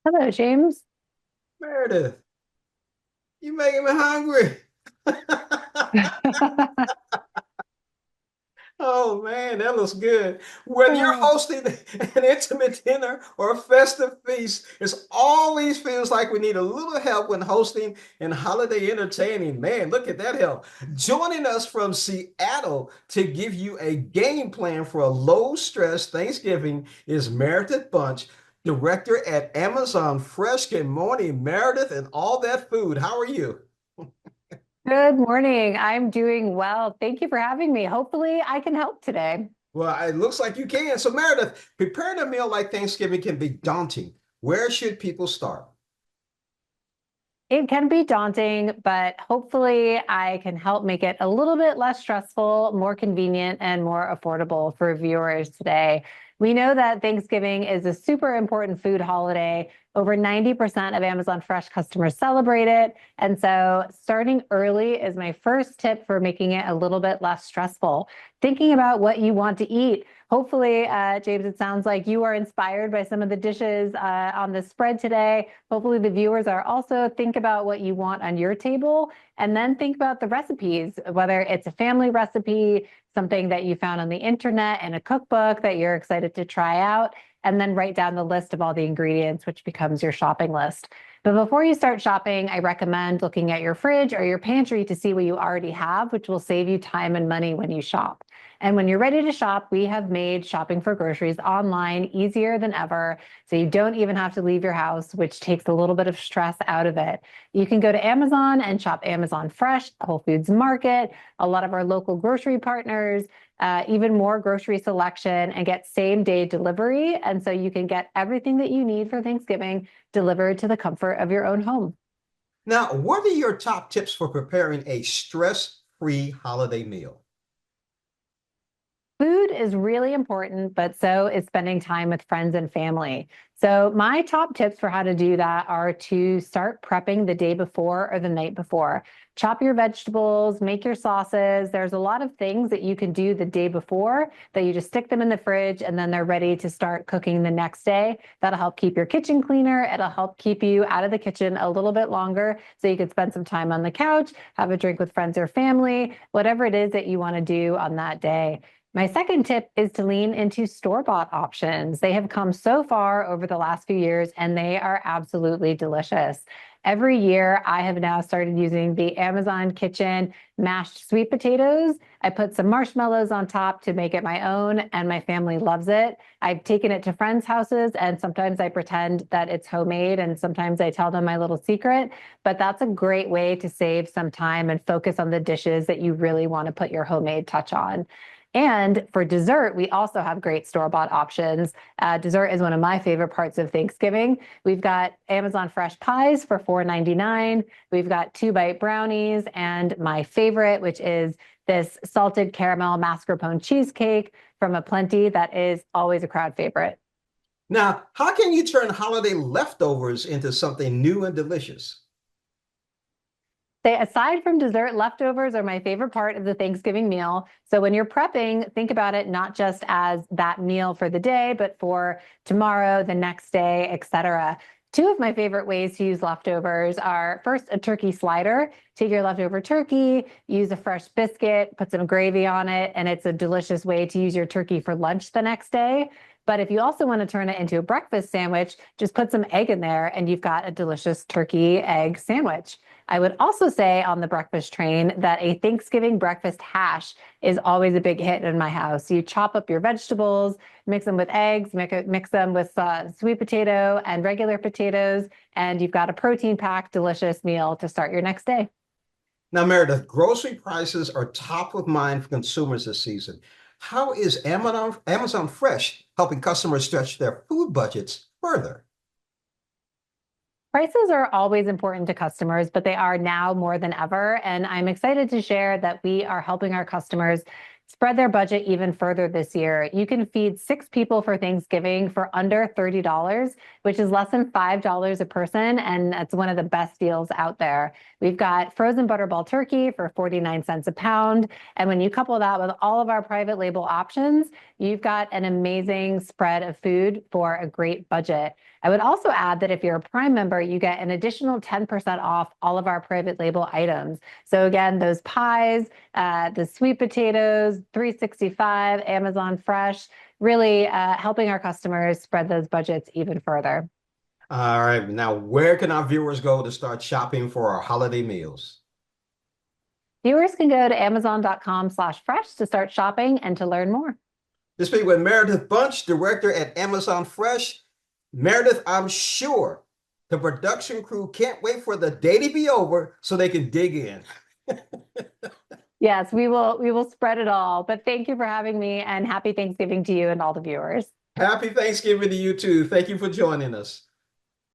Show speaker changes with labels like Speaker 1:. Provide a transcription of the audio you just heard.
Speaker 1: Hello, James.
Speaker 2: Meredith, you making me hungry. Oh man, that looks good. Whether you're
Speaker 1: Oh,
Speaker 2: hosting an intimate dinner or a festive feast, it always feels like we need a little help when hosting and holiday entertaining. Man, look at that help. Joining us from Seattle to give you a game plan for a low-stress Thanksgiving is Meredith Bunch, director at Amazon Fresh. Good morning, Meredith, and all that food. How are you?
Speaker 1: good morning. I'm doing well. Thank you for having me. Hopefully, I can help today.
Speaker 2: Well, it looks like you can. So, Meredith, preparing a meal like Thanksgiving can be daunting. Where should people start?
Speaker 1: It can be daunting, but hopefully, I can help make it a little bit less stressful, more convenient, and more affordable for viewers today. We know that Thanksgiving is a super important food holiday. Over 90% of Amazon Fresh customers celebrate it. And so, starting early is my first tip for making it a little bit less stressful. Thinking about what you want to eat. Hopefully, James, it sounds like you are inspired by some of the dishes on the spread today. Hopefully, the viewers are also. Think about what you want on your table and then think about the recipes, whether it's a family recipe, something that you found on the internet in a cookbook that you're excited to try out, and then write down the list of all the ingredients, which becomes your shopping list. But before you start shopping, I recommend looking at your fridge or your pantry to see what you already have, which will save you time and money when you shop. And when you're ready to shop, we have made shopping for groceries online easier than ever. So you don't even have to leave your house, which takes a little bit of stress out of it. You can go to Amazon and shop Amazon Fresh, Whole Foods Market, a lot of our local grocery partners, even more grocery selection, and get same day delivery. And so you can get everything that you need for Thanksgiving delivered to the comfort of your own home.
Speaker 2: Now, what are your top tips for preparing a stress-free holiday meal?
Speaker 1: Food is really important, but so is spending time with friends and family. So, my top tips for how to do that are to start prepping the day before or the night before. Chop your vegetables, make your sauces. There's a lot of things that you can do the day before that you just stick them in the fridge and then they're ready to start cooking the next day. That'll help keep your kitchen cleaner. It'll help keep you out of the kitchen a little bit longer so you can spend some time on the couch, have a drink with friends or family, whatever it is that you want to do on that day. My second tip is to lean into store-bought options. They have come so far over the last few years and they are absolutely delicious. Every year, I have now started using the Amazon Kitchen mashed sweet potatoes. I put some marshmallows on top to make it my own, and my family loves it. I've taken it to friends' houses, and sometimes I pretend that it's homemade, and sometimes I tell them my little secret. But that's a great way to save some time and focus on the dishes that you really want to put your homemade touch on. And for dessert, we also have great store-bought options. Dessert is one of my favorite parts of Thanksgiving. We've got Amazon Fresh pies for $4.99. We've got 2-bite brownies, and my favorite, which is this salted caramel mascarpone cheesecake from a Plenty that is always a crowd favorite.
Speaker 2: Now, how can you turn holiday leftovers into something new and delicious?
Speaker 1: Say, aside from dessert, leftovers are my favorite part of the Thanksgiving meal. So when you're prepping, think about it not just as that meal for the day, but for tomorrow, the next day, etc. Two of my favorite ways to use leftovers are first a turkey slider. Take your leftover turkey, use a fresh biscuit, put some gravy on it, and it's a delicious way to use your turkey for lunch the next day. But if you also want to turn it into a breakfast sandwich, just put some egg in there and you've got a delicious turkey egg sandwich. I would also say on the breakfast train that a Thanksgiving breakfast hash is always a big hit in my house. You chop up your vegetables, mix them with eggs, mix them with sweet potato and regular potatoes, and you've got a protein-packed, delicious meal to start your next day.
Speaker 2: Now, Meredith, grocery prices are top of mind for consumers this season. How is Amazon Fresh helping customers stretch their food budgets further?
Speaker 1: Prices are always important to customers, but they are now more than ever. And I'm excited to share that we are helping our customers spread their budget even further this year. You can feed 6 people for Thanksgiving for under $30, which is less than $5 a person. And that's one of the best deals out there. We've got frozen butterball turkey for 49 cents a pound. And when you couple that with all of our private label options, you've got an amazing spread of food for a great budget. I would also add that if you're a Prime member, you get an additional 10% off all of our private label items. So again, those pies, the sweet potatoes, 365, Amazon Fresh, really helping our customers spread those budgets even further.
Speaker 2: All right. Now, where can our viewers go to start shopping for our holiday meals?
Speaker 1: Viewers can go to amazon.com/fresh to start shopping and to learn more.
Speaker 2: To speak with Meredith Bunch, director at Amazon Fresh. Meredith, I'm sure the production crew can't wait for the day to be over so they can dig in.
Speaker 1: Yes, we will spread it all. But thank you for having me, and happy Thanksgiving to you and all the viewers.
Speaker 2: Happy Thanksgiving to you too. Thank you for joining us.